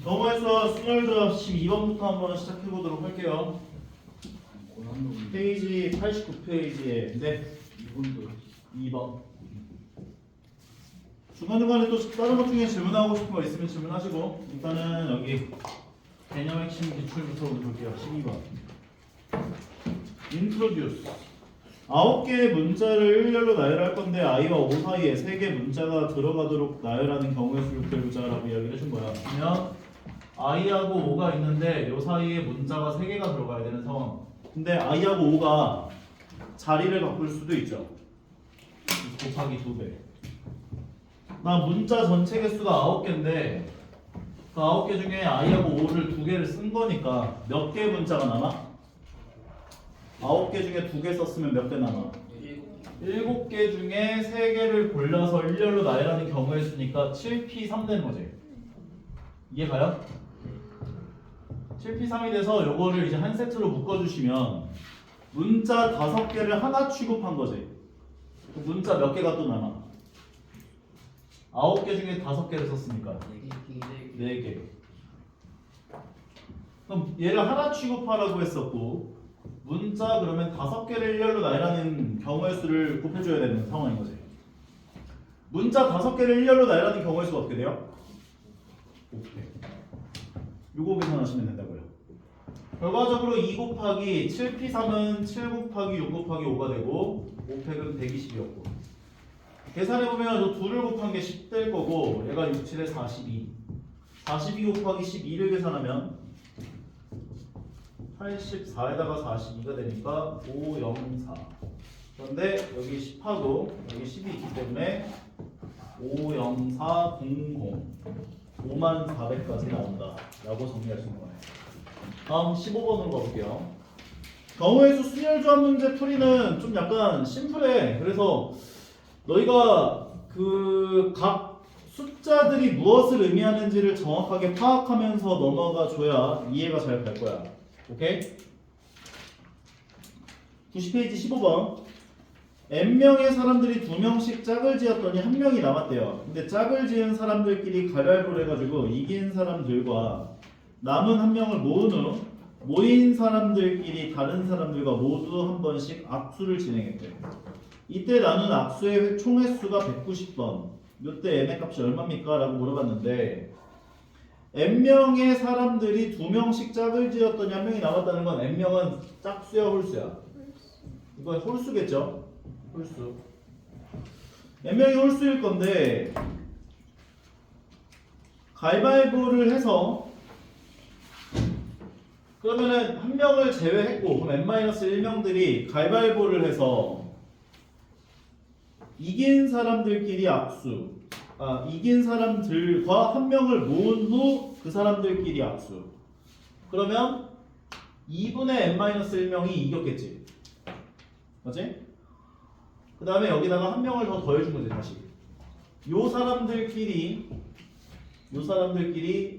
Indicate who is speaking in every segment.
Speaker 1: 넘어해서 스몰드랍 12번부터 한번 시작해보도록 할게요. 페이지 89페이지에 네 2번 중간중간에 또 다른 것 중에 질문하고 싶은 거 있으면 질문하시고 일단은 여기 개념 핵심 기출부터 볼게요. 12번 인트로듀스 9개의 문자를 일렬로 나열할 건데 i와 o 사이에 3개 문자가 들어가도록 나열하는 경우의 수를 구해보자라고 이야기를 해준 거야. 그러면 i하고 o가 있는데 이 사이에 문자가 3개가 들어가야 되는 상황. 근데 i하고 o가 자리를 바꿀 수도 있죠. 곱하기 2배. 나 문자 전체 개수가 9개인데 그 9개 중에 i하고 o를 2개를 쓴 거니까 몇 개의 문자가 남아? 9개 중에 2개 썼으면 몇 개 남아? 7개 중에 3개를 골라서 일렬로 나열하는 경우의 수니까 7p3 되는 거지. 이해 가요? 7p3이 돼서 요거를 이제 한 세트로 묶어주시면 문자 5개를 하나 취급한 거지. 문자 몇 개가 또 남아? 9개 중에 5개를 썼으니까 4개. 그럼 얘를 하나 취급하라고 했었고 문자 그러면 5개를 일렬로 나열하는 경우의 수를 곱해줘야 되는 상황인 거지. 문자 5개를 일렬로 나열하는 경우의 수가 어떻게 돼요? 5개. 요거 계산하시면 된다고요. 결과적으로 2 곱하기 7p3은 7 곱하기 6 곱하기 5가 되고 5팩은 120이었고 계산해보면 이 둘을 곱한 게 10 될 거고 얘가 6, 7에 42 42 곱하기 12를 계산하면 84에다가 42가 되니까 504 그런데 여기 10하고 여기 10이 있기 때문에 50400 5400까지 나온다 라고 정리할 수 있는 거예요. 다음 15번으로 가볼게요. 경우의 수 순열조합 문제 풀이는 좀 약간 심플해. 그래서 너희가 그 각 숫자들이 무엇을 의미하는지를 정확하게 파악하면서 넘어가 줘야 이해가 잘 갈 거야. 오케이? 90페이지 15번 n명의 사람들이 2명씩 짝을 지었더니 1명이 남았대요. 근데 짝을 지은 사람들끼리 가위바위보를 해가지고 이긴 사람들과 남은 1명을 모은 후 모인 사람들끼리 다른 사람들과 모두 한 번씩 악수를 진행했대. 이때 나눈 악수의 총 횟수가 190번. 이때 n의 값이 얼마입니까? 라고 물어봤는데 n명의 사람들이 2명씩 짝을 지었더니 1명이 남았다는 건 n명은 짝수야 홀수야? 이거 홀수겠죠? 홀수. n명이 홀수일 건데 가위바위보를 해서 그러면은 1명을 제외했고 그럼 n-1명들이 가위바위보를 해서 이긴 사람들끼리 악수 이긴 사람들과 1명을 모은 후 그 사람들끼리 악수 그러면 2분의 n-1명이 이겼겠지 맞지? 그 다음에 여기다가 1명을 더 더해준 거지 다시 요 사람들끼리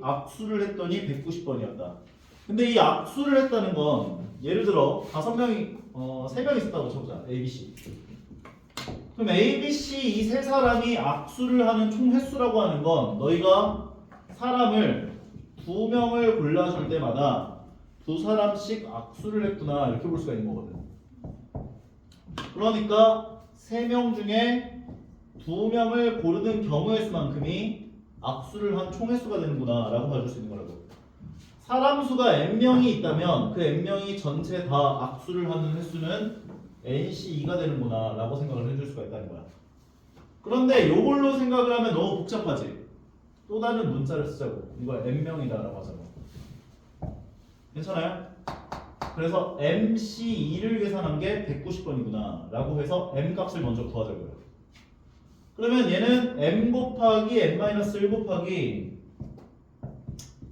Speaker 1: 악수를 했더니 190번이었다. 근데 이 악수를 했다는 건 예를 들어 5명이 3명 있었다고 쳐보자. ABC. 그럼 ABC 이 세 사람이 악수를 하는 총 횟수라고 하는 건 너희가 사람을 2명을 골라줄 때마다 2사람씩 악수를 했구나 이렇게 볼 수가 있는 거거든. 그러니까 3명 중에 2명을 고르는 경우의 수만큼이 악수를 한 총 횟수가 되는구나 라고 봐줄 수 있는 거라고. 사람 수가 n명이 있다면 그 n명이 전체 다 악수를 하는 횟수는 nc2가 되는구나 라고 생각을 해줄 수가 있다는 거야. 그런데 이걸로 생각을 하면 너무 복잡하지. 또 다른 문자를 쓰자고. 이거 n명이다 라고 하자고. 괜찮아요? 그래서 MC2를 계산한 게 190번이구나 라고 해서 m 값을 먼저 구하자고요. 그러면 얘는 m 곱하기 n-1 곱하기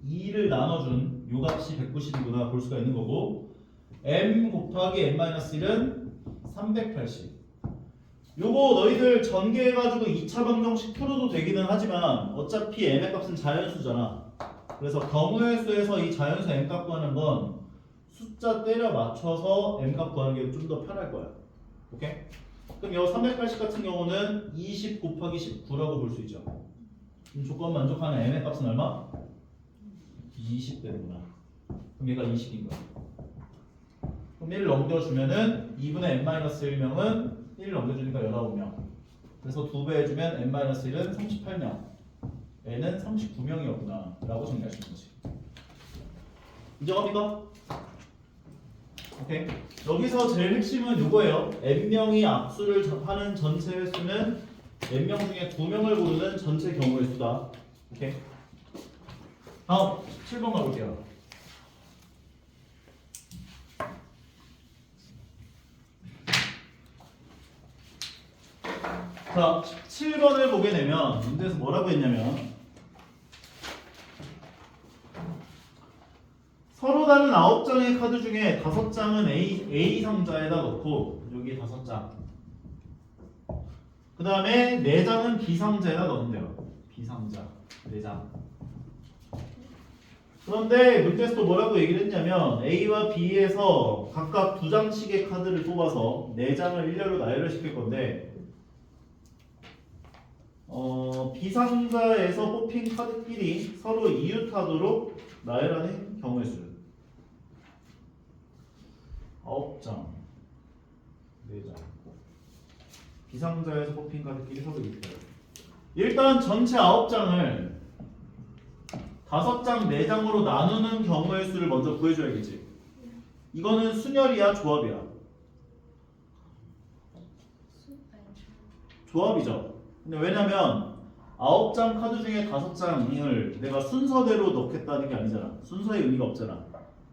Speaker 1: 2를 나눠준 요 값이 190이구나 볼 수가 있는 거고 m 곱하기 n-1은 380. 요거 너희들 전개해가지고 2차 방정식 풀어도 되기는 하지만 어차피 m의 값은 자연수잖아. 그래서 경우의 수에서 이 자연수 m 값 구하는 건 숫자 때려 맞춰서 m 값 구하는 게 좀 더 편할 거야. 오케이? 그럼 이 380 같은 경우는 20 곱하기 19라고 볼 수 있죠. 그럼 조건 만족하는 m의 값은 얼마? 20 되는구나. 그럼 얘가 20인 거야. 그럼 1 넘겨주면은 2분의 n-1명은 1 넘겨주니까 19명. 그래서 2배 해주면 n-1은 38명. n은 39명이었구나 라고 정리할 수 있는 거지. 인정합니까? 오케이. 여기서 제일 핵심은 이거예요. n명이 압수를 하는 전체 횟수는 n명 중에 2명을 고르는 전체 경우의 수다. 오케이. 다음 7번 가볼게요. 자, 7번을 보게 되면 문제에서 뭐라고 했냐면 서로 다른 9장의 카드 중에 5장은 A 상자에다 넣고 여기 5장 그 다음에 4장은 B 상자에다 넣는데요. B 상자 4장. 그런데 문제에서 또 뭐라고 얘기를 했냐면 A와 B에서 각각 2장씩의 카드를 뽑아서 4장을 일렬로 나열을 시킬 건데 B 상자에서 뽑힌 카드끼리 서로 이웃하도록 나열하는 경우의 수 9장 4장 B 상자에서 뽑힌 카드끼리 서로 이웃해요. 일단 전체 9장을 5장 4장으로 나누는 경우의 수를 먼저 구해줘야겠지. 이거는 순열이야 조합이야? 조합이죠. 근데 왜냐면 9장 카드 중에 5장을 내가 순서대로 넣겠다는 게 아니잖아. 순서의 의미가 없잖아.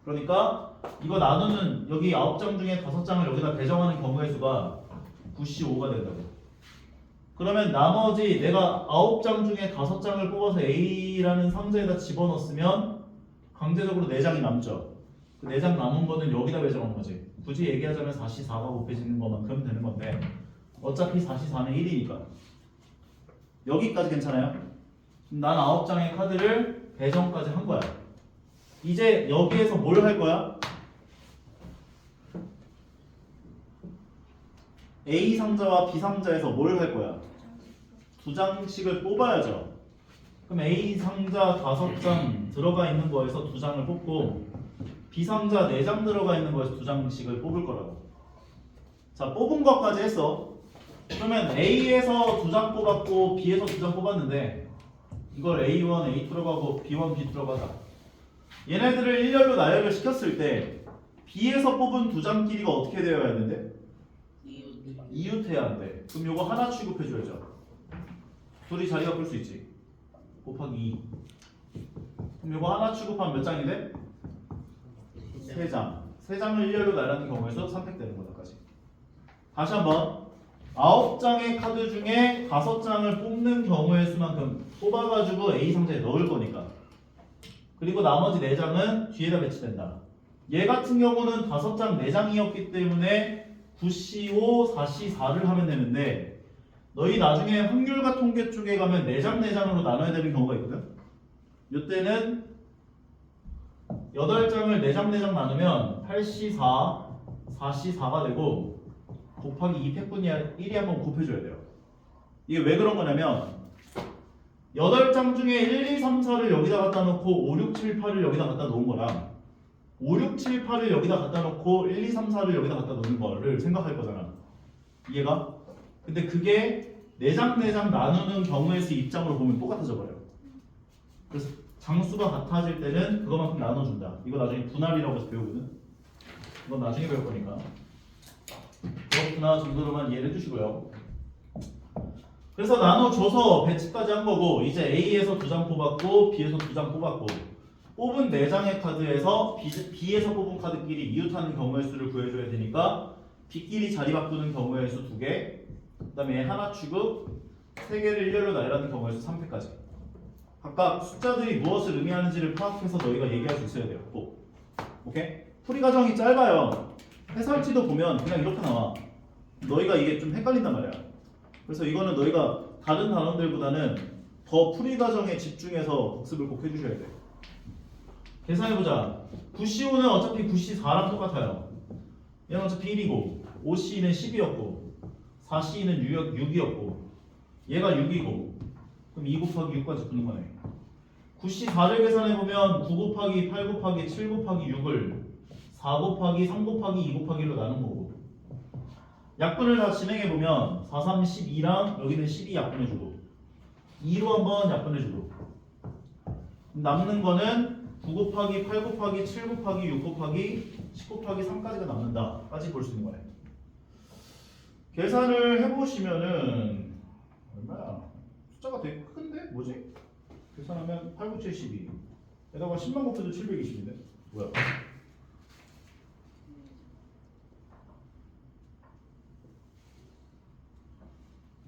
Speaker 1: 그러니까 이거 나누는 여기 9장 중에 5장을 여기다 배정하는 경우의 수가 95가 된다고. 그러면 나머지 내가 9장 중에 5장을 뽑아서 A라는 상자에다 집어넣었으면 강제적으로 4장이 남죠. 그 4장 남은 거는 여기다 배정하는 거지. 굳이 얘기하자면 4시 4가 곱해지는 것만큼 되는 건데 어차피 4시 4는 1이니까 여기까지 괜찮아요? 난 9장의 카드를 배정까지 한 거야. 이제 여기에서 뭘 할 거야? A 상자와 B 상자에서 뭘 할 거야? 2장씩을 뽑아야죠. 그럼 A 상자 5장 들어가 있는 거에서 2장을 뽑고 B 상자 4장 들어가 있는 거에서 2장씩을 뽑을 거라고. 자, 뽑은 것까지 했어. 그러면 A에서 2장 뽑았고 B에서 2장 뽑았는데 이걸 A1, A2라고 하고 B1, B2라고 하자. 얘네들을 일렬로 나열을 시켰을 때 B에서 뽑은 2장끼리가 어떻게 되어야 하는데? 이웃해야 한대. 그럼 요거 하나 취급해줘야죠. 둘이 자리 바꿀 수 있지. 곱하기 2. 그럼 요거 하나 취급하면 몇 장이 돼? 3장. 3장을 일렬로 나열하는 경우에서 선택되는 거다까지. 다시 한번 9장의 카드 중에 5장을 뽑는 경우의 수만큼 뽑아가지고 A 상자에 넣을 거니까. 그리고 나머지 4장은 뒤에다 배치된다. 얘 같은 경우는 5장 4장이었기 때문에 9C5, 4C4를 하면 되는데 너희 나중에 확률과 통계 쪽에 가면 4장 4장으로 나눠야 되는 경우가 있거든. 이때는 8장을 4장 4장 나누면 8C4, 4C4가 되고 곱하기 2 팩분이 1이 한번 곱해줘야 돼요. 이게 왜 그런 거냐면 8장 중에 1, 2, 3, 4를 여기다 갖다 놓고 5, 6, 7, 8을 여기다 갖다 놓은 거랑 5, 6, 7, 8을 여기다 갖다 놓고 1, 2, 3, 4를 여기다 갖다 놓는 거를 생각할 거잖아. 이해가? 근데 그게 4장 4장 나누는 경우의 수 입장으로 보면 똑같아져 버려요. 그래서 장수가 같아질 때는 그거만큼 나눠준다. 이거 나중에 분할이라고 해서 배우거든. 이건 나중에 배울 거니까. 그렇구나 정도로만 이해를 해주시고요. 그래서 나눠줘서 배치까지 한 거고 이제 A에서 2장 뽑았고 B에서 2장 뽑았고 뽑은 4장의 카드에서 B에서 뽑은 카드끼리 이웃하는 경우의 수를 구해줘야 되니까 B끼리 자리 바꾸는 경우의 수 2개 그 다음에 하나 취급 3개를 일렬로 나열하는 경우의 수 3패까지 각각 숫자들이 무엇을 의미하는지를 파악해서 너희가 얘기할 수 있어야 돼요. 꼭. 오케이? 풀이 과정이 짧아요. 해설지도 보면 그냥 이렇게 나와. 너희가 이게 좀 헷갈린단 말이야. 그래서 이거는 너희가 다른 단원들보다는 더 풀이 과정에 집중해서 복습을 꼭 해주셔야 돼. 계산해보자. 9C5는 어차피 9C4랑 똑같아요. 얘는 어차피 1이고 5C는 10이었고 4C는 6이었고 얘가 6이고 그럼 2 곱하기 6까지 붙는 거네. 9C4를 계산해보면 9 곱하기 8 곱하기 7 곱하기 6을 4 곱하기 3 곱하기 2 곱하기 1로 나눈 거고 약분을 다 진행해보면 4, 3, 12랑 여기는 12 약분해주고 2로 한번 약분해주고 남는 거는 9 곱하기 8 곱하기 7 곱하기 6 곱하기 10 곱하기 3까지가 남는다 까지 볼 수 있는 거네. 계산을 해보시면은 얼마야? 숫자가 되게 큰데? 뭐지? 계산하면 8, 9, 7, 12 에다가 10만 곱해도 720인데? 뭐야?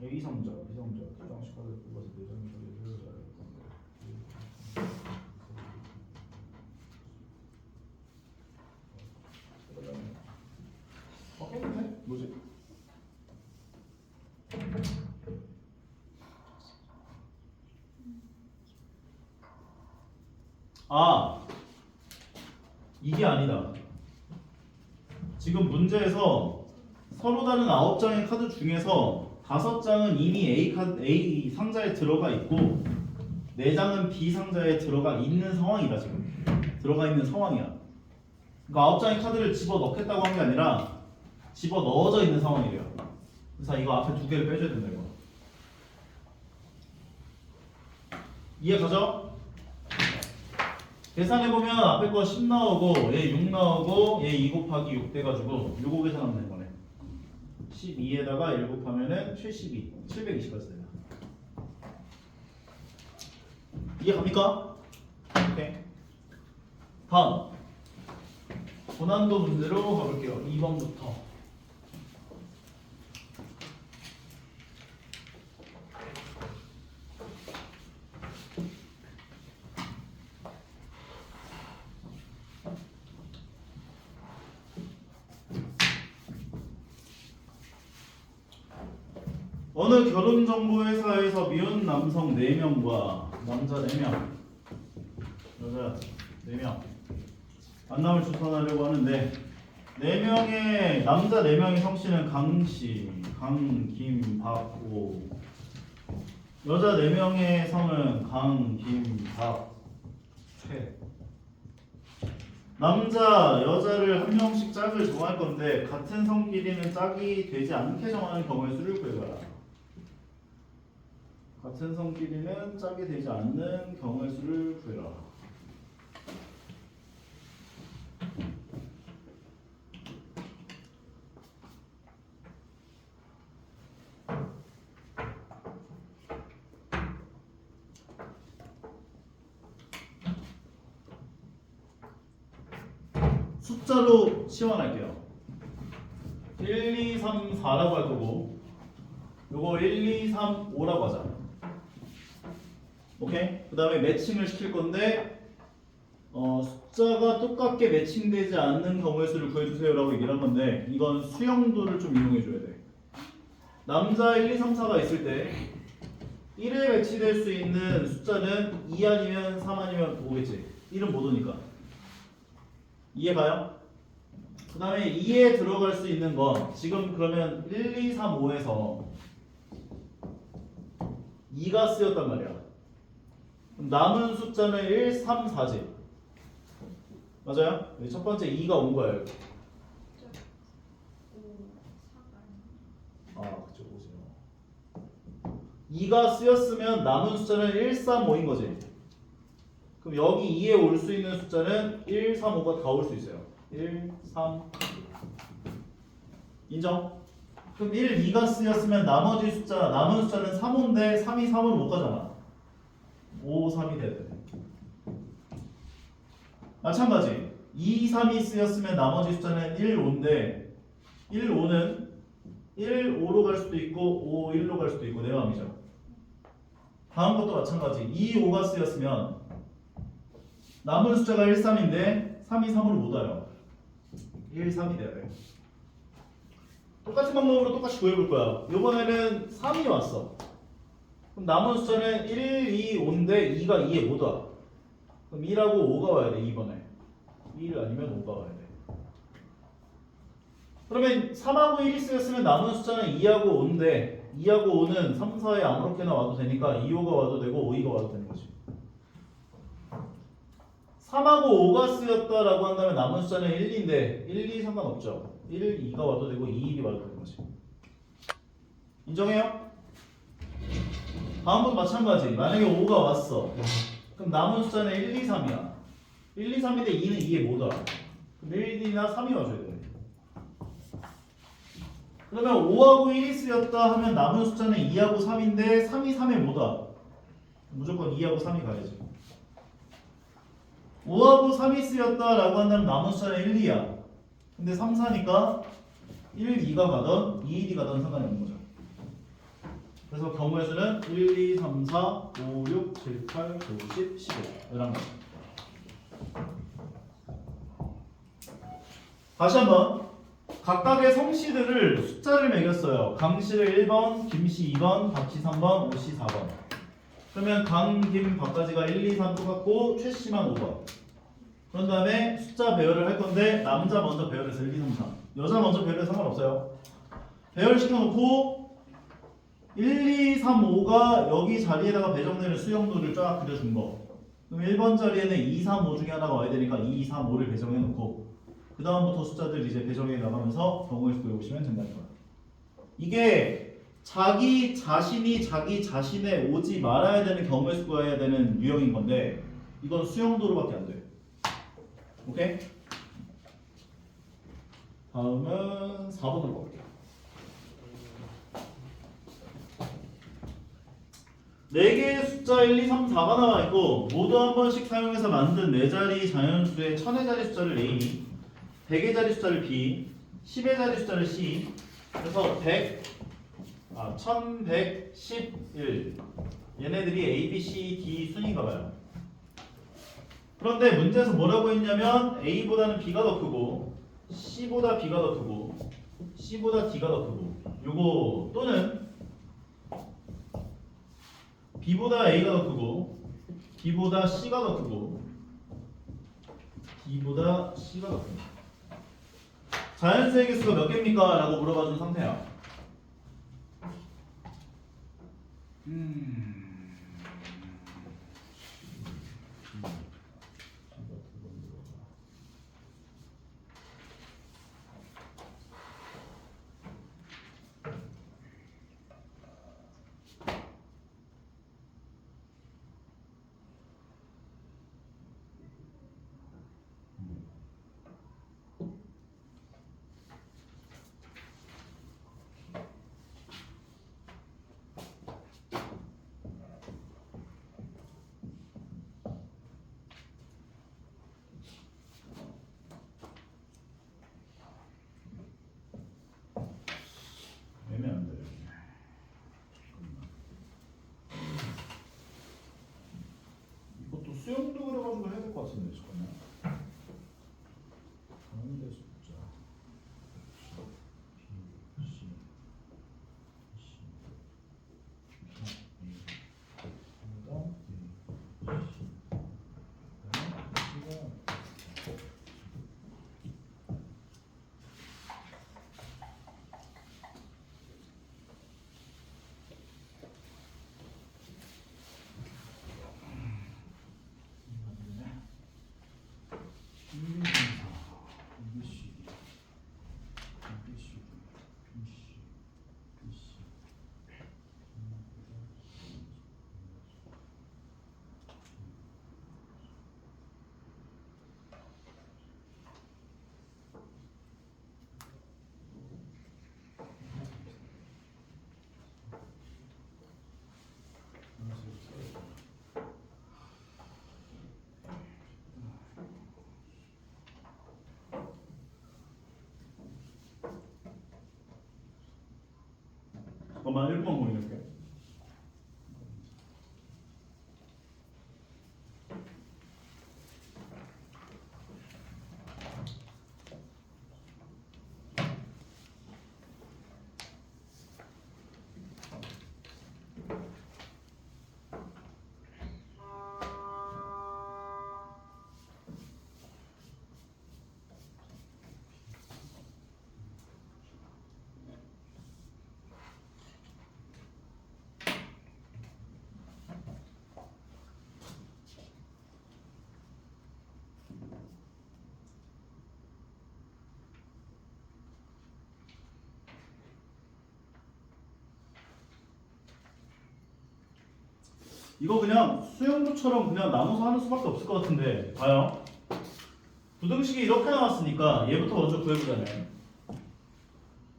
Speaker 1: 이성자, 부정식 카드 뽑아서 내장 처리를 해야 할 건데. 했네? 뭐지? 아, 이게 아니다. 지금 문제에서 서로 다른 9장의 카드 중에서 5장은 이미 A 상자에 들어가 있고 4장은 B 상자에 들어가 있는 상황이다. 지금 들어가 있는 상황이야. 그러니까 9장의 카드를 집어넣겠다고 한 게 아니라 집어넣어져 있는 상황이래요. 그래서 이거 앞에 2개를 빼줘야 된다. 이거 이해가죠? 계산해보면 앞에 거 10 나오고 얘 6 나오고 얘 2 곱하기 6 돼가지고 요거 계산하면 되는 거네. 12에다가 1 곱하면은 72, 720까지 돼요. 이해 갑니까? 오케이. 다음 고난도 문제로 가볼게요. 2번부터. 어느 결혼정보회사에서 미혼 남성 4명과 남자 4명, 여자 4명 만남을 주선하려고 하는데 4명의 남자 4명의 성씨는 강씨, 강, 김, 박, 오. 여자 4명의 성은 강, 김, 박, 최. 남자, 여자를 한 명씩 짝을 정할 건데 같은 성끼리는 짝이 되지 않게 정하는 경우의 수를 구해봐라. 같은 성끼리는 짝이 되지 않는 경우의 수를 구해라. 숫자로 치환할게요. 1, 2, 3, 4라고 할 거고 요거 1, 2, 3, 5라고 하자. 오케이? 그 다음에 매칭을 시킬 건데 숫자가 똑같게 매칭되지 않는 경우의 수를 구해주세요 라고 얘기를 한 건데 이건 수형도를 좀 이용해줘야 돼. 남자 1, 2, 3, 4가 있을 때 1에 매치될 수 있는 숫자는 2 아니면 3 아니면 5겠지. 1은 못 오니까. 이해가요? 그 다음에 2에 들어갈 수 있는 건 지금 그러면 1, 2, 3, 5에서 2가 쓰였단 말이야. 그럼 남은 숫자는 1, 3, 4지. 맞아요? 첫 번째 2가 온 거야 여기. 아 그쵸 보세요. 2가 쓰였으면 남은 숫자는 1, 3, 5인 거지. 그럼 여기 2에 올 수 있는 숫자는 1, 3, 5가 다 올 수 있어요. 1, 3, 5. 인정? 그럼 1, 2가 쓰였으면 나머지 숫자, 남은 숫자는 3, 5인데 3, 2, 3은 못 가잖아. 5, 3이 돼야 돼. 마찬가지 2, 3이 쓰였으면 나머지 숫자는 1, 5인데 1, 5는 1, 5로 갈 수도 있고 5, 1로 갈 수도 있고 내 마음이죠. 다음 것도 마찬가지 2, 5가 쓰였으면 남은 숫자가 1, 3인데 3, 2, 3으로 못 와요. 1, 3이 돼야 돼. 똑같은 방법으로 똑같이 구해볼 거야. 이번에는 3이 왔어. 그럼 남은 숫자는 1, 2, 5인데 2가 2에 못 와. 그럼 2라고 5가 와야 돼. 2번에 1 아니면 5가 와야 돼. 그러면 3하고 1이 쓰였으면 남은 숫자는 2하고 5인데 2하고 5는 3, 4에 아무렇게나 와도 되니까 2, 5가 와도 되고 5, 2가 와도 되는 거지. 3하고 5가 쓰였다라고 한다면 남은 숫자는 1, 2인데 1, 2 상관없죠. 1, 2가 와도 되고 2, 1이 와도 되는 거지. 인정해요? 다음부터 마찬가지. 만약에 5가 왔어. 그럼 남은 숫자는 1, 2, 3이야. 1, 2, 3인데 2는 2에 못 와. 그럼 1, 2나 3이 와줘야 돼. 그러면 5하고 1이 쓰였다 하면 남은 숫자는 2하고 3인데 3이 3에 못 와. 무조건 2하고 3이 가야지. 5하고 3이 쓰였다라고 한다면 남은 숫자는 1, 2야. 근데 3, 4니까 1, 2가 가던 2, 1이 가던 상관이 없는 거죠. 그래서 경우의 수는 1, 2, 3, 4, 5, 6, 7, 8, 9, 10, 11 이런 거. 다시 한번 각각의 성씨들을 숫자를 매겼어요. 강씨를 1번, 김씨 2번, 박씨 3번, 오씨 4번. 그러면 강, 김, 박까지가 1, 2, 3 똑같고 최씨만 5번. 그런 다음에 숫자 배열을 할 건데 남자 먼저 배열해서 1, 2, 3, 4. 여자 먼저 배열해서 상관없어요. 배열 시켜놓고 1, 2, 3, 5가 여기 자리에다가 배정되는 수형도를 쫙 그려준 거. 그럼 1번 자리에는 2, 3, 5 중에 하나가 와야 되니까 2, 3, 5를 배정해놓고 그 다음부터 숫자들 이제 배정해 나가면서 경우의 수 그려보시면 된다는 거예요. 이게 자기 자신이 자기 자신에 오지 말아야 되는 경우의 수 구해야 되는 유형인 건데 이건 수형도로밖에 안 돼. 오케이? 다음은 4번으로 볼게요. 4개의 숫자 1, 2, 3, 4가 나와 있고 모두 한 번씩 사용해서 만든 4자리 자연수의 1000의 자리 숫자를 A, 100의 자리 숫자를 B, 10의 자리 숫자를 C. 그래서 1111 얘네들이 A, B, C, D 순위가 봐요. 그런데 문제에서 뭐라고 했냐면 A보다는 B가 더 크고 C보다 B가 더 크고 C보다 D가 더 크고 요거 또는 B보다 A가 더 크고 B보다 C가 더 크고 D보다 C가 더 크고 자연수의 개수가 몇 개입니까? 라고 물어봐준 상태야. 애매한데. 이것도 수영도 그래가지고 해야 될 것 같은데 잠깐만. 가운데 숫자 B, C, C, 잠깐만 1분만 고민할게. 이거 그냥 수영부처럼 그냥 나눠서 하는 수밖에 없을 것 같은데 봐요. 부등식이 이렇게 나왔으니까 얘부터 먼저 구해보자면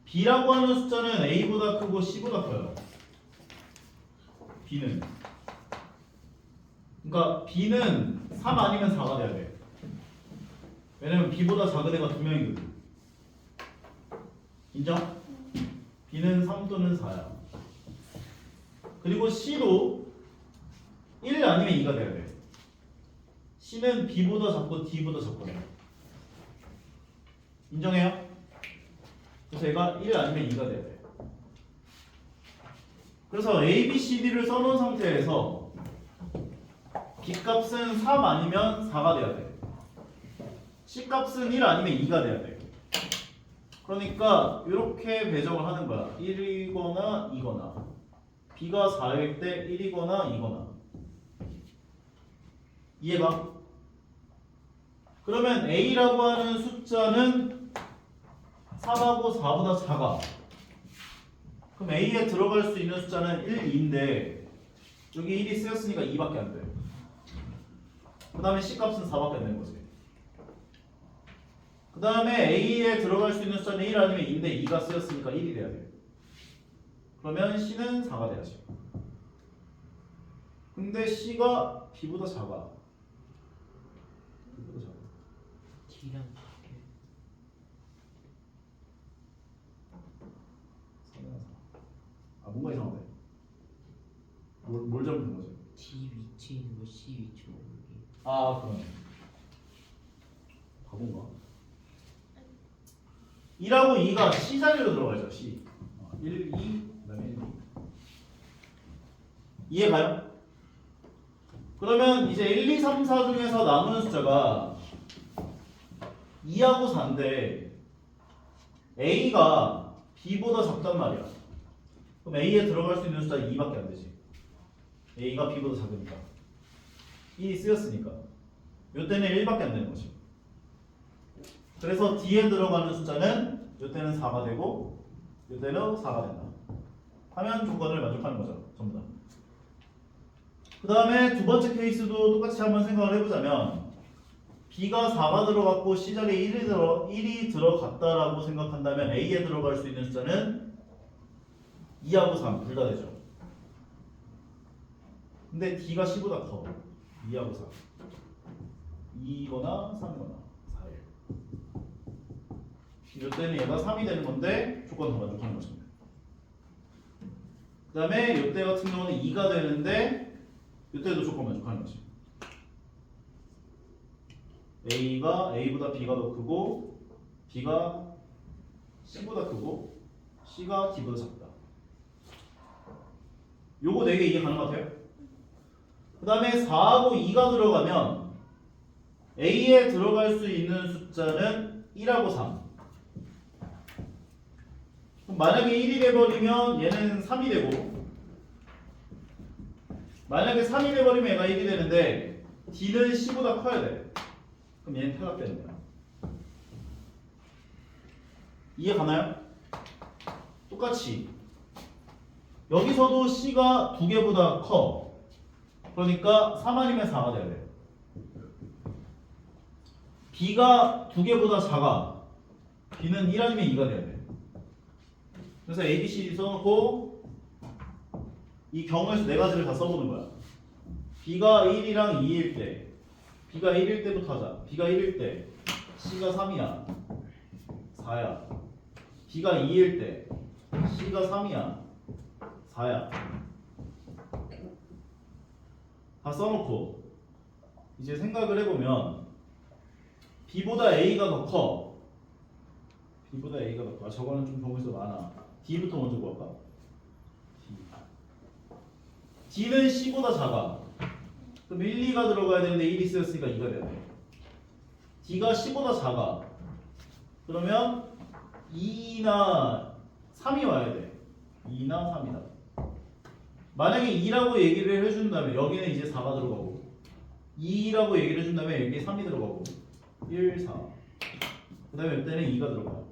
Speaker 1: B라고 하는 숫자는 A보다 크고 C보다 커요. B는 그러니까 B는 3 아니면 4가 돼야 돼. 왜냐면 B보다 작은 애가 2명이거든. 인정? B는 3 또는 4야. 그리고 C도 1 아니면 2가 돼야 돼. C는 B보다 작고 D보다 작거든. 인정해요? 그래서 얘가 1 아니면 2가 돼야 돼. 그래서 A, B, C, D를 써놓은 상태에서 B 값은 3 아니면 4가 돼야 돼. C 값은 1 아니면 2가 돼야 돼. 그러니까 이렇게 배정을 하는 거야. 1이거나 2거나. B가 4일 때 1이거나 2거나. 이해가? 그러면 A라고 하는 숫자는 3하고 4보다 작아. 그럼 A에 들어갈 수 있는 숫자는 1, 2인데 여기 1이 쓰였으니까 2밖에 안 돼. 그 다음에 C 값은 4밖에 안 되는 거지. 그 다음에 A에 들어갈 수 있는 숫자는 1 아니면 2인데 2가 쓰였으니까 1이 돼야 돼. 그러면 C는 4가 돼야지. 근데 C가 B보다 작아. B보다 작아.
Speaker 2: D랑 같게.
Speaker 1: 3이나 4. 아 뭔가 이상하네. 뭘 잘못한 거지?
Speaker 2: D 위치 있는 거 C 위치 모르기.
Speaker 1: 아 그러네. 바본가? 1하고 2가 C 자리로 들어가죠. C 1, 2, 그 다음에 1, 2 이해가요? 그러면 이제 1, 2, 3, 4 중에서 남은 숫자가 2하고 4인데 A가 B보다 작단 말이야. 그럼 A에 들어갈 수 있는 숫자는 2밖에 안 되지. A가 B보다 작으니까 1이 쓰였으니까 요때는 1밖에 안 되는 거지. 그래서 D에 들어가는 숫자는 요때는 4가 되고 요때는 4가 된다 하면 조건을 만족하는 거죠. 전부 다. 그 다음에 두 번째 케이스도 똑같이 한번 생각을 해보자면 B가 4가 들어갔고 C 자리에 1이 들어갔다라고 생각한다면 A에 들어갈 수 있는 숫자는 2하고 3 둘 다 되죠. 근데 D가 C보다 커. 2하고 4 2거나 3이거나 4일. 이때는 얘가 3이 되는 건데 조건 더 만족하는 거죠. 그 다음에 이때 같은 경우는 2가 되는데 이때도 조건 만족하는 거지. A가 A보다 B가 더 크고 B가 C보다 크고 C가 D보다 작다. 요거 4개 이해 가는 것 같아요? 그 다음에 4하고 2가 들어가면 A에 들어갈 수 있는 숫자는 1하고 3. 그럼 만약에 1이 돼버리면 얘는 3이 되고 만약에 3이 돼버리면 얘가 1이 되는데 D는 C보다 커야 돼. 그럼 얘는 탈락되는 거야. 이해 가나요? 똑같이 여기서도 C가 2개보다 커. 그러니까 3 아니면 4가 돼야 돼. B가 2개보다 작아. B는 1 아니면 2가 돼야 돼. 그래서 A, B, C, D 써놓고 이 경우에서 4가지를 다 써보는 거야. B가 1이랑 2일 때 B가 1일 때부터 하자. B가 1일 때 C가 3이야 4야. B가 2일 때 C가 3이야 4야. 다 써놓고 이제 생각을 해보면 B보다 A가 더 커. B보다 A가 더 커. 저거는 좀 경우에서 많아. D부터 먼저 구할까? D는 C보다 작아. 그럼 1, 2가 들어가야 되는데 1이 쓰였으니까 2가 돼야 돼. D가 C보다 작아. 그러면 2나 3이 와야 돼. 2나 3이다. 만약에 2라고 얘기를 해준다면 여기는 이제 4가 들어가고 2라고 얘기를 해준다면 여기에 3이 들어가고 1, 4. 그 다음에 이때는 2가 들어가.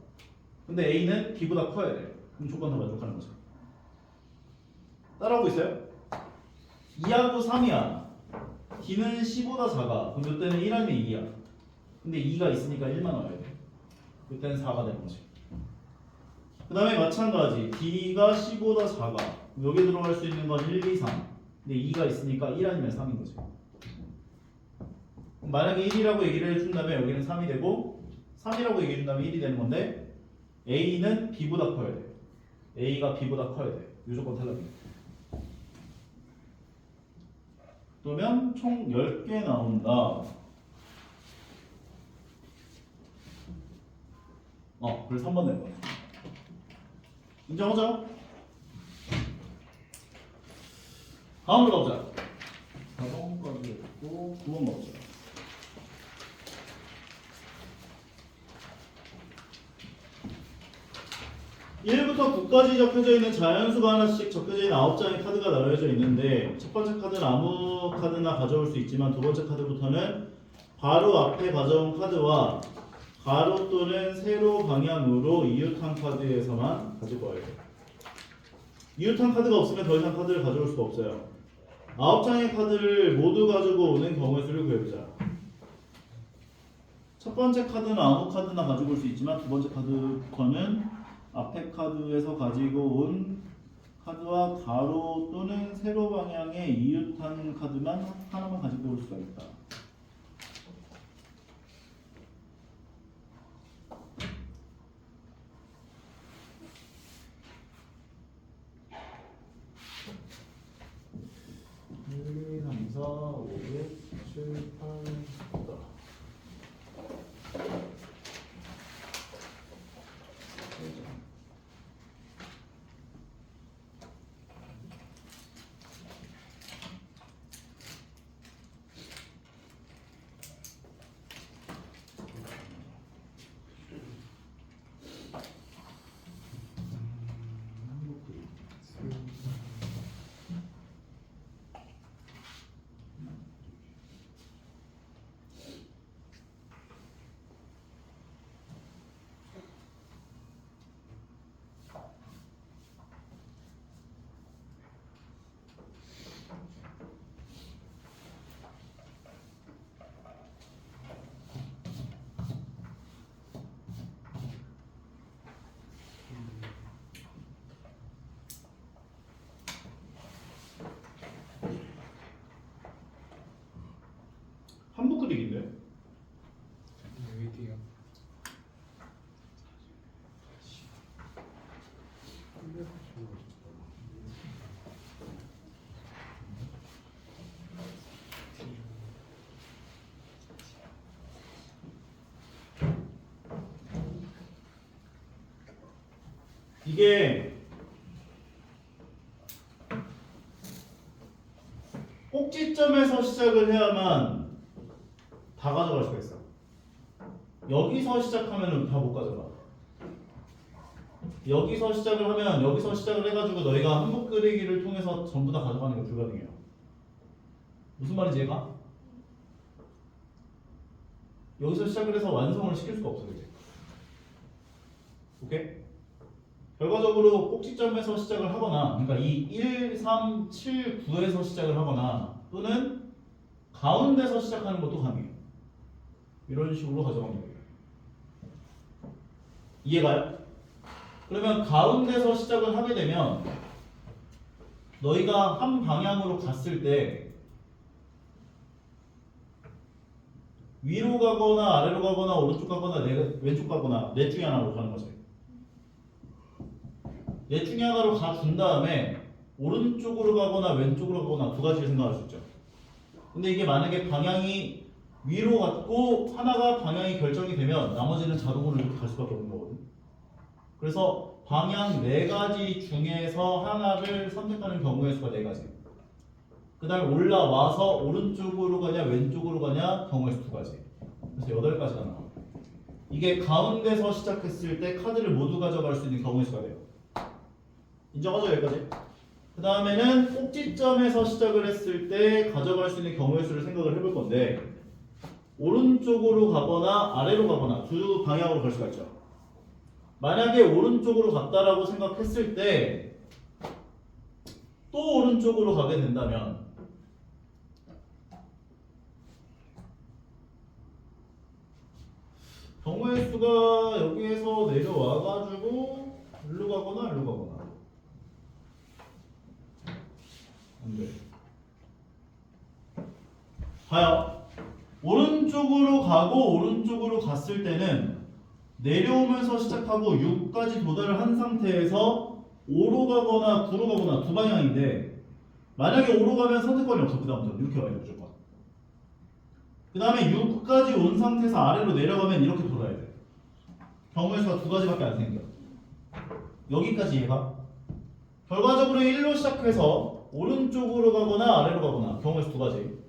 Speaker 1: 근데 A는 B보다 커야 돼. 그럼 조건 더 만족하는 거죠. 따라오고 있어요? 2하고 3이야. D는 C보다 작아. 그럼 이때는 1 아니면 2야. 근데 2가 있으니까 1만 넣어야 돼. 그때는 4가 되는 거지. 그 다음에 마찬가지 D가 C보다 작아. 여기 들어갈 수 있는 건 1, 2, 3. 근데 2가 있으니까 1 아니면 3인 거지. 만약에 1이라고 얘기를 해준다면 여기는 3이 되고 3이라고 얘기해준다면 1이 되는 건데 A는 B보다 커야 돼. A가 B보다 커야 돼. 무조건 탈락이야. 그러면 총 10개 나온다. 그래서 3번 낼 거야. 인정하죠? 다음으로 가보자. 4번까지 했고 9번 가보자. 1부터 9까지 적혀져 있는 자연수가 하나씩 적혀져 있는 9장의 카드가 나열져 있는데 첫 번째 카드는 아무 카드나 가져올 수 있지만 두 번째 카드부터는 바로 앞에 가져온 카드와 가로 또는 세로 방향으로 이웃한 카드에서만 가지고 와야 돼요. 이웃한 카드가 없으면 더 이상 카드를 가져올 수가 없어요. 9장의 카드를 모두 가지고 오는 경우의 수를 구해보자. 첫 번째 카드는 아무 카드나 가지고 올 수 있지만 두 번째 카드는 앞에 카드에서 가지고 온 카드와 가로 또는 세로 방향의 이웃한 카드만 하나만 가지고 올 수가 있다. 일, 3, 4, 5, 6, 7, 8, 9다. 한복 그리기인데?
Speaker 3: 웨이팅이요.
Speaker 1: 이게 꼭지점에서 시작을 해야만 다 가져갈 수가 있어. 여기서 시작하면 다 못 가져가. 여기서 시작을 하면 여기서 시작을 해가지고 너희가 한복 그리기를 통해서 전부 다 가져가는 게 불가능해요. 무슨 말인지 이해가? 여기서 시작을 해서 완성을 시킬 수가 없어. 이제. 오케이? 결과적으로 꼭지점에서 시작을 하거나 그러니까 이 1, 3, 7, 9에서 시작을 하거나 또는 가운데서 시작하는 것도 가능해요. 이런 식으로 가져가는 거예요. 이해가요? 그러면 가운데서 시작을 하게 되면 너희가 한 방향으로 갔을 때 위로 가거나 아래로 가거나 오른쪽 가거나 왼쪽 가거나 넷 중에 하나로 가는 거지. 넷 중에 하나로 가준 다음에 오른쪽으로 가거나 왼쪽으로 가거나 두 가지를 생각할 수 있죠. 근데 이게 만약에 방향이 위로 갔고 하나가 방향이 결정이 되면 나머지는 자동으로 이렇게 갈 수밖에 없는 거거든. 그래서 방향 네 가지 중에서 하나를 선택하는 경우의 수가 네 가지. 그 다음에 올라와서 오른쪽으로 가냐 왼쪽으로 가냐 경우의 수 두 가지. 그래서 8가지가 나와. 이게 가운데서 시작했을 때 카드를 모두 가져갈 수 있는 경우의 수가 돼요. 인정하죠 여기까지? 그 다음에는 꼭지점에서 시작을 했을 때 가져갈 수 있는 경우의 수를 생각을 해볼 건데 오른쪽으로 가거나 아래로 가거나 두 방향으로 갈 수가 있죠. 만약에 오른쪽으로 갔다라고 생각했을 때 또 오른쪽으로 가게 된다면 경우의 수가 여기에서 내려와가지고 일로 가거나 일로 가거나 안 돼. 봐요. 오른쪽으로 가고 오른쪽으로 갔을 때는 내려오면서 시작하고 6까지 도달을 한 상태에서 5로 가거나 9로 가거나 두 방향인데 만약에 5로 가면 선택권이 없어. 그 다음부터 이렇게 와야 돼 무조건. 그 다음에 6까지 온 상태에서 아래로 내려가면 이렇게 돌아야 돼. 경우의 수가 두 가지밖에 안 생겨. 여기까지 이해가? 결과적으로 1로 시작해서 오른쪽으로 가거나 아래로 가거나 경우의 수 두 가지.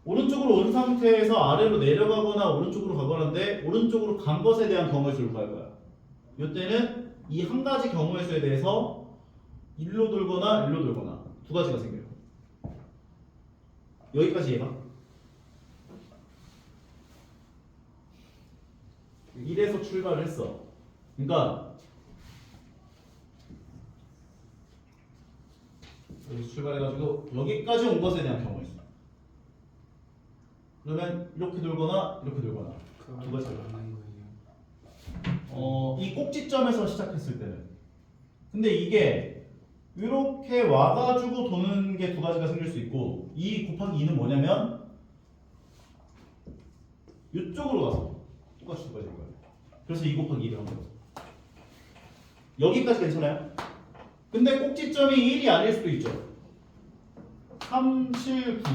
Speaker 1: 오른쪽으로 온 상태에서 아래로 내려가거나 오른쪽으로 가거나인데 오른쪽으로 간 것에 대한 경우의 수를 구할 거야. 이때는 이 한 가지 경우의 수에 대해서 1로 돌거나 1로 돌거나 두 가지가 생겨요. 여기까지 이해가? 1에서 출발을 했어. 그러니까 여기서 출발해가지고 여기까지 온 것에 대한 경우의 수. 그러면 이렇게 돌거나 이렇게 돌거나 두 가지가
Speaker 2: 맞는 거예요.
Speaker 1: 이 꼭지점에서 시작했을 때는 근데 이게 이렇게 와가지고 도는 게 두 가지가 생길 수 있고 2 곱하기 2는 뭐냐면 이쪽으로 가서 똑같이 두 가지일 거예요. 그래서 2 곱하기 2를 한 거예요. 여기까지 괜찮아요? 근데 꼭지점이 1이 아닐 수도 있죠. 3, 7, 9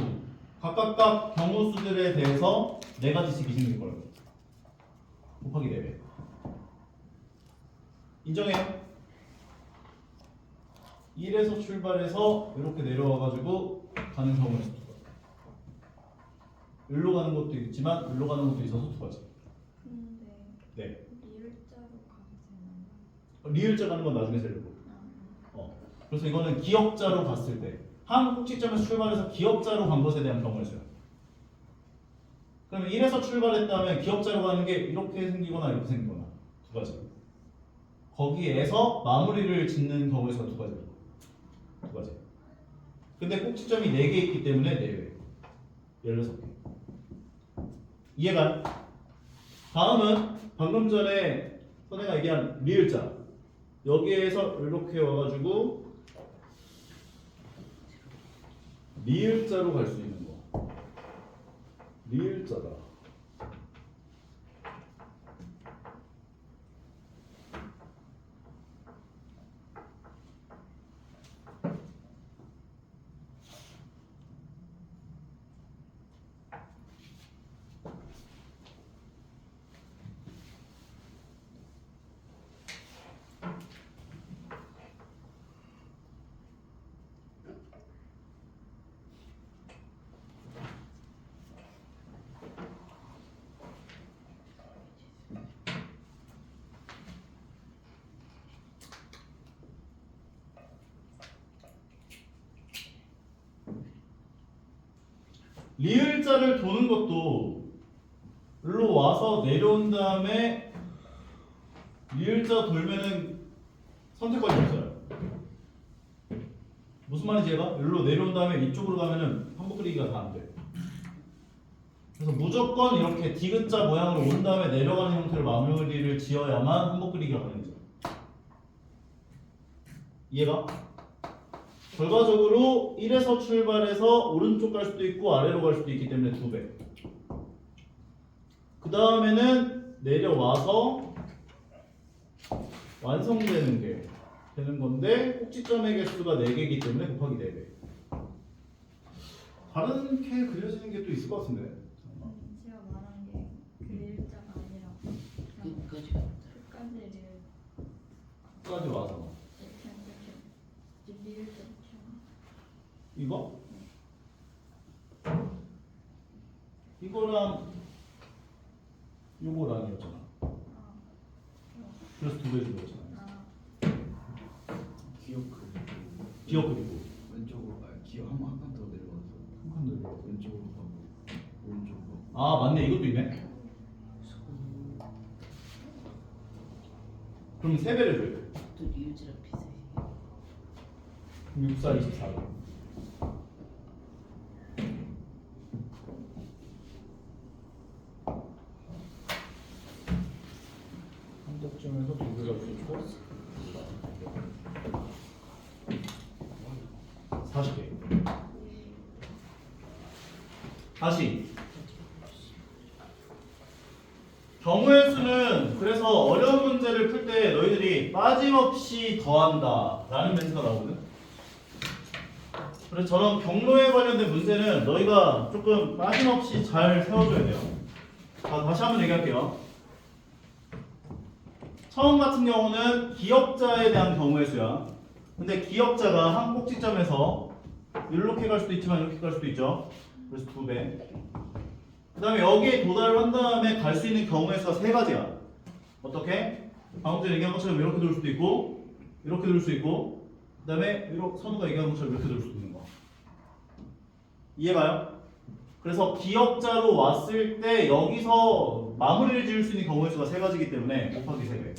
Speaker 1: 각각 경우 수들에 대해서 4가지씩 생길 거예요. 곱하기 4배. 인정해요? 1에서 출발해서 이렇게 내려와가지고 가는 경우는 두 가지. 일로 가는 것도 있지만 일로 가는 것도 있어서 두 가지.
Speaker 3: 근데
Speaker 1: 네.
Speaker 3: 리을자로 가면 되나요?
Speaker 1: 리을자 가는 건 나중에 세려고. 그래서 이거는 기역자로 갔을 때 한 꼭지점에서 출발해서 기역자로 간 것에 대한 경우를 써요. 그러면 1에서 출발했다면 기역자로 가는 게 이렇게 생기거나 이렇게 생기거나 두 가지. 거기에서 마무리를 짓는 경우의 수가 두 가지. 두 가지. 근데 꼭지점이 4개 있기 때문에 4배. 16개. 이해가? 다음은 방금 전에 선생가 얘기한 리을자. 여기에서 이렇게 와가지고 리을자로 갈 수 있는 거. 리을자다. 리을자를 도는 것도 일로 와서 내려온 다음에 리을자 돌면은 선택권이 없어요. 무슨 말인지 얘가? 일로 내려온 다음에 이쪽으로 가면은 한복 그리기가 다 안 돼. 그래서 무조건 이렇게 디귿자 모양으로 온 다음에 내려가는 형태로 마무리를 지어야만 한복 그리기가 가능해져. 이해가? 결과적으로 1에서 출발해서 오른쪽 갈 수도 있고 아래로 갈 수도 있기 때문에 2배. 그 다음에는 내려와서 완성되는 게 되는 건데 꼭지점의 개수가 4개이기 때문에 곱하기 4배. 다른 게 그려지는 게 또 있을 것 같은데.
Speaker 3: 제가 말한 게 그 리을자가 아니라
Speaker 2: 끝까지 갔다.
Speaker 3: 끝까지 리을
Speaker 1: 끝까지 와서
Speaker 3: 이렇게 리을자
Speaker 1: 이거? 이거랑 요거랑이었잖아. 그래서 2배 준 거잖아.
Speaker 4: 기억 그리고
Speaker 1: 기억 그리고
Speaker 4: 왼쪽으로 기억 한 칸 더 내려가서
Speaker 1: 한 칸 더 내려가고.
Speaker 4: 왼쪽으로 가고 오른쪽으로
Speaker 1: 아 맞네, 이것도 있네. 그럼 3배를 줘야 돼.
Speaker 2: 또 리을지랑 비슷해.
Speaker 1: 6, 4, 24. 다시 경우의 수는 그래서 어려운 문제를 풀 때 너희들이 빠짐없이 더한다 라는 멘트가 나오거든. 그래서 저런 경로에 관련된 문제는 너희가 조금 빠짐없이 잘 세워줘야 돼요. 자, 다시 한번 얘기할게요. 처음 같은 경우는 기역자에 대한 경우의 수야. 근데 기역자가 한 꼭지점에서 이렇게 갈 수도 있지만 이렇게 갈 수도 있죠. 그래서 2배. 그 다음에 여기에 도달을 한 다음에 갈 수 있는 경우의 수가 3가지야. 어떻게? 방금 전에 얘기한 것처럼 이렇게 돌 수도 있고 이렇게 돌 수 있고 그 다음에 이렇게 선우가 얘기한 것처럼 이렇게 돌 수도 있는 거. 이해가요? 그래서 기역자로 왔을 때 여기서 마무리를 지을 수 있는 경우의 수가 3가지이기 때문에 곱하기 3배.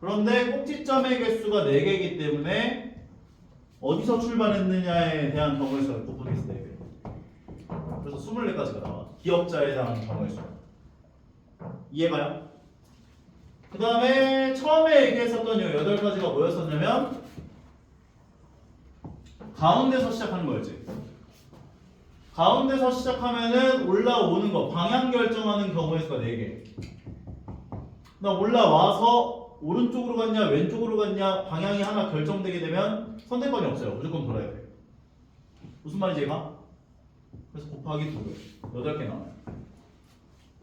Speaker 1: 그런데 꼭지점의 개수가 4개이기 때문에 어디서 출발했느냐에 대한 경우의 수가 곱하기 4배. 그래서 24가지가 나와. 기역자에 대한 경우의 수. 이해가요? 그 다음에 처음에 얘기했었던 이 8가지가 뭐였었냐면 가운데서 시작하는 거였지. 가운데서 시작하면은 올라오는 거, 방향 결정하는 경우의 수가 4개. 나 올라와서 오른쪽으로 갔냐 왼쪽으로 갔냐 방향이 하나 결정되게 되면 선택권이 없어요. 무조건 돌아야 돼. 무슨 말인지 얘가? 그래서 곱하기 2배 8개 나와요.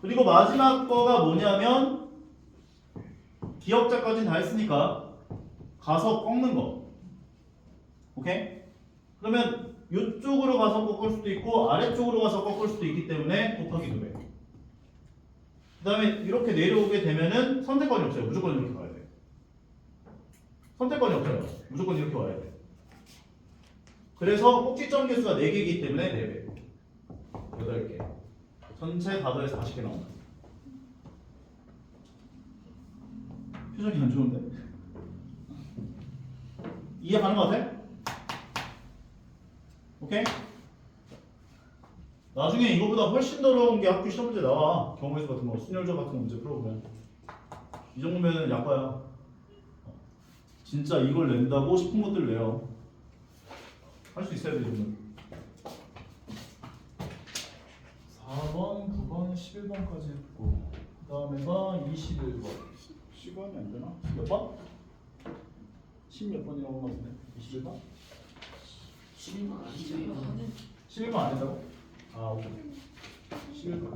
Speaker 1: 그리고 마지막 거가 뭐냐면 기역자까지는 다 했으니까 가서 꺾는 거. 오케이? 그러면 이쪽으로 가서 꺾을 수도 있고 아래쪽으로 가서 꺾을 수도 있기 때문에 곱하기 2배. 그 다음에 이렇게 내려오게 되면은 선택권이 없어요. 무조건 이렇게 가야 돼. 선택권이 없어요. 무조건 이렇게 와야 돼. 그래서 꼭지점 개수가 4개이기 때문에 4배. 8개. 전체 다 더해서 40개 나온다. 표정이 안 좋은데? 이해 가는 것 같아? 오케이? 나중에 이거보다 훨씬 더 어려운 게 학교 시험 문제 나와. 경우의 수 같은 거, 순열조 같은 거 문제 풀어보면 이 정도면 약과야. 진짜 이걸 낸다고 싶은 것들 내요. 할 수 있어야 돼, 이 정도는. 4번, 9번, 11번까지 했고 그 다음에가 21번. 시간이 안 되나? 몇 번? 10몇 번이라고 한 것 같은데? 21번?
Speaker 2: 11번 아니죠 이거.
Speaker 1: 11번 안 했다고? 아, 오케이. 11번.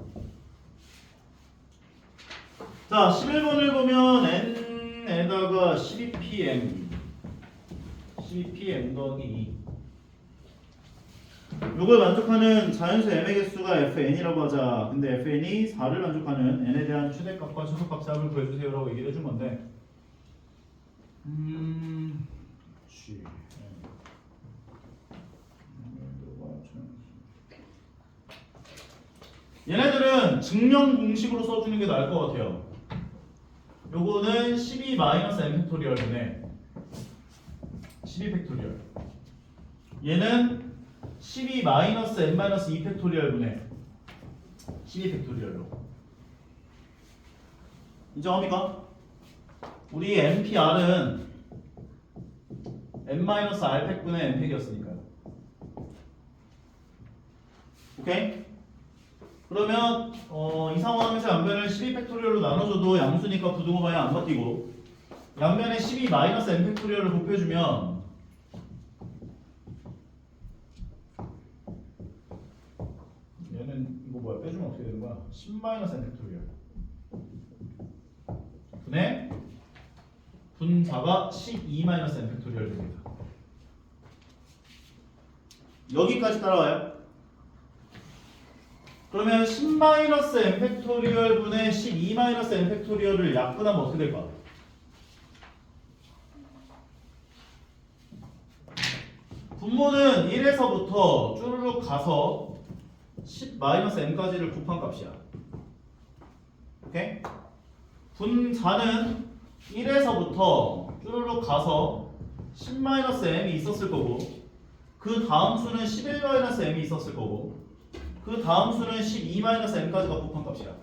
Speaker 1: 자, 11번을 보면 n에다가 12pm 12pm 더하기 2 요걸 만족하는 자연수 m의 개수가 fn이라고 하자. 근데 fn이 4를 만족하는 n에 대한 최대값과 최소값의 합을 구해주세요 라고 얘기를 해준 건데 G 얘네들은 증명 공식으로 써주는 게 나을 것 같아요. 요거는 12-n 팩토리얼이네. 12 팩토리얼. 얘는 12-n-2 팩토리얼 분의 12 팩토리얼로. 인정합니까? 우리 NPR은 n-r 팩분의 n 팩이었으니까요. 오케이? 그러면 이 상황에서 양변을 12 팩토리얼로 나눠줘도 양수니까 부등호 방향 안 바뀌고 양변에 12-n 팩토리얼을 곱해주면 얘는 이거 뭐야? 빼주면 어떻게 되는 거야? 10-n 팩토리얼 분의 분자가 12-n 팩토리얼 됩니다. 여기까지 따라와요. 그러면 10-n 팩토리얼 분의 12-n 팩토리얼을 약분하면 어떻게 될까? 분모는 1에서부터 쭈르륵 가서 10-n까지를 곱한 값이야. 오케이? 분자는 1에서부터 쭈르륵 가서 10-m이 있었을 거고 그 다음 수는 11-m이 있었을 거고 그 다음 수는 12-m까지가 곱한 값이야.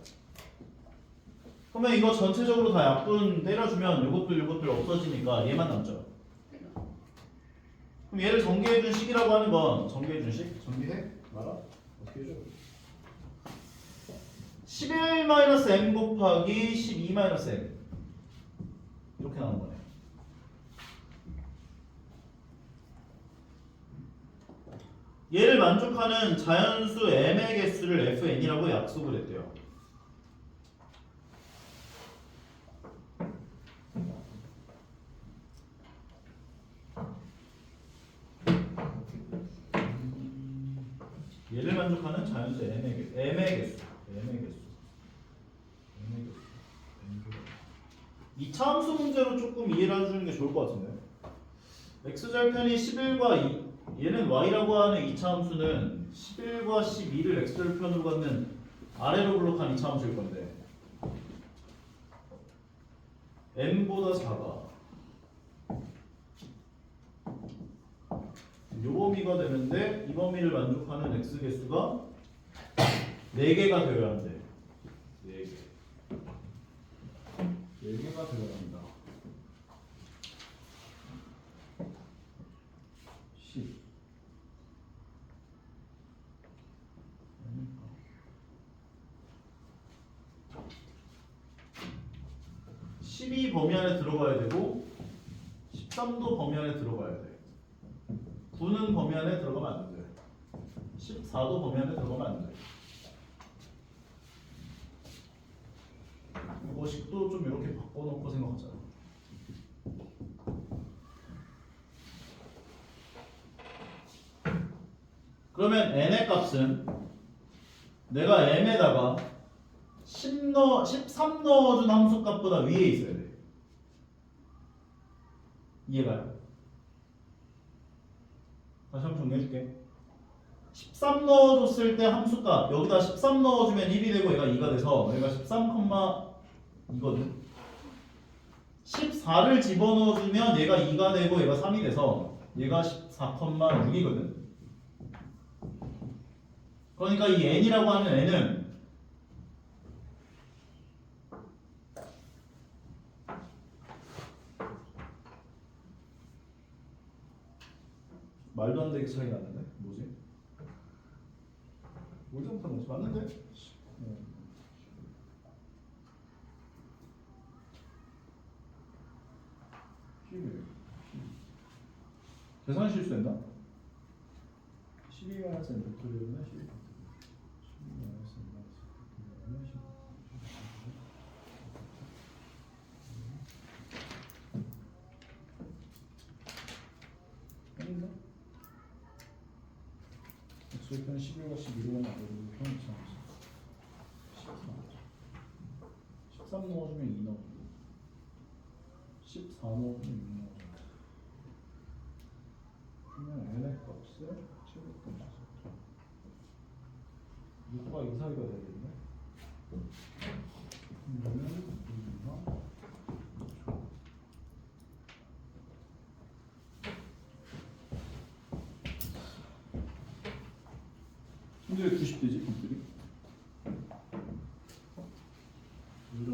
Speaker 1: 그러면 이거 전체적으로 다 약분 때려주면 요것들 없어지니까 얘만 남죠. 그럼 얘를 전개해준 식이라고 하는 건 전개해준 식? 전개해? 말아? 어떻게 해줘? 11-m 곱하기 12-m 이렇게 나온 거네. 얘를 만족하는 자연수 m의 개수를 fn이라고 약속을 했대요. 얘를 만족하는 자연수 m의 개수, m의 개수. 이차 함수 문제로 조금 이해를 해주는 게 좋을 것 같은데. x절편이 11과 2, 얘는 y라고 하는 2차 함수는 11과 12를 x절편으로 갖는 아래로 블록한 2차 함수일 건데 m보다 작아. 요 범위가 되는데 이 범위를 만족하는 x 개수가 4개가 되어야 한대. 4개. 4개가 되어야 합니다. 10. 12 범위 안에 들어가야 되고 13도 범위 안에 들어가야 돼. 9는 범위 안에 들어가면 안 돼. 14도 범위 안에 들어가면 안 돼. 이거식도 좀 이렇게 바꿔놓고 생각하자. 그러면 n의 값은 내가 m에다가 13 넣어준 함수값보다 위에 있어야 돼. 이해가요? 다시 한번 정리해줄게. 13 넣어줬을 때 함수값 여기다 13 넣어주면 1이 되고 얘가 2가 돼서 얘가 13,2거든. 14를 집어넣어주면 얘가 2가 되고 얘가 3이 돼서 얘가 14,6이거든. 그러니까 이 n이라고 하는 n은 말도 안 되게 차이 나는데? 뭐지? 뭘 잘못한 거지? 맞는데? 계산 실수했나? 12 마이너스 n 팩토리얼이나 12 마이너스 n 팩토리얼이나 12 아닌가? x절편 11과 12로 가면 안 되고 표현 이상했어. 13 넣어주면 2 넣어주고 14 넣어주면 6 넣어주고 그러면 n의 값을 7로 끊어서 6과 2 사이가 되겠네. 그러면 2가 근데 왜 90대지? 컴퓨ter이? 이런